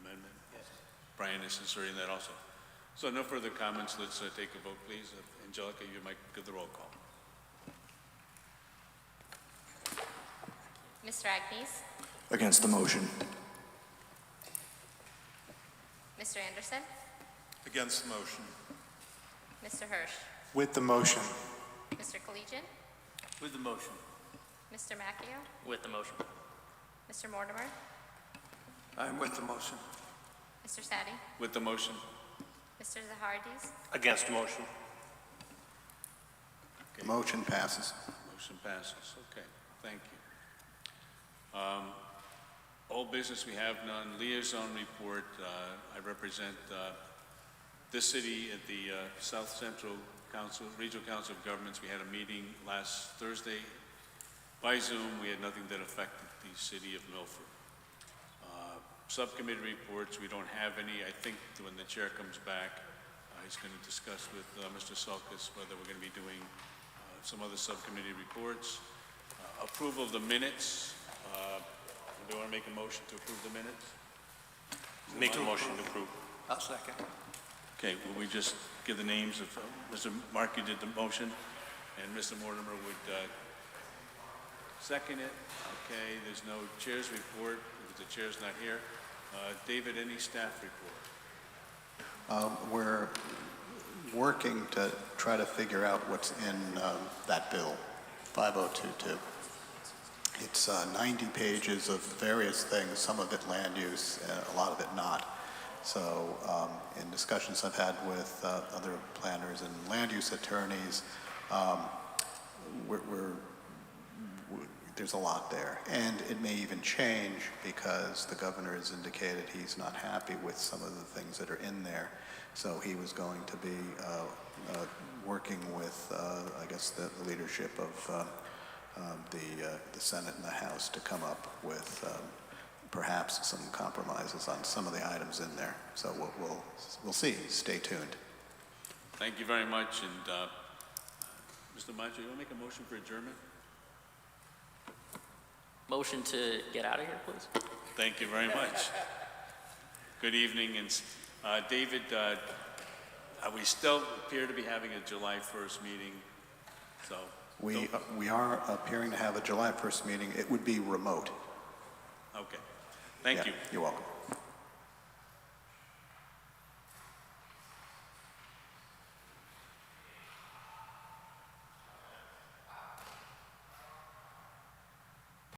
amendment? Yes. Brian is inserting that also. So no further comments. Let's take a vote, please. Angelica, you might give the roll call. Mr. Agnes, Against the motion. Mr. Anderson? Against the motion. Mr. Hirsch? With the motion. Mr. Collegian? With the motion. Mr. Macchio? With the motion. Mr. Mortimer? I'm with the motion. Mr. Sadi? With the motion. Mr. Zahardis? Against the motion. The motion passes. Motion passes. Okay, thank you. Old business, we have none. Liaison report, I represent this city at the South Central Council, Regional Council of Governments. We had a meeting last Thursday by Zoom. We had nothing that affected the city of Milford. Subcommittee reports, we don't have any. I think when the chair comes back, he's going to discuss with Mr. Sulkus whether we're going to be doing some other subcommittee reports. Approval of the minutes. Do you want to make a motion to approve the minutes? Make a motion to approve. I'll second. Okay, will we just give the names of, Mr. Markey did the motion, and Mr. Mortimer would second it. Okay, there's no chair's report, because the chair's not here. David, any staff report? We're working to try to figure out what's in that bill, 5022. It's 90 pages of various things, some of it land use, a lot of it not. So in discussions I've had with other planners and land use attorneys, there's a lot there. And it may even change because the governor has indicated he's not happy with some of the things that are in there. So he was going to be working with, I guess, the leadership of the Senate and the House to come up with perhaps some compromises on some of the items in there. So we'll see. Stay tuned. Thank you very much. And Mr. Maggio, you want to make a motion for adjournment? Motion to get out of here, please. Thank you very much. Good evening. And David, we still appear to be having a July 1st meeting. So We are appearing to have a July 1st meeting. It would be remote. okay. Thank you. You're welcome.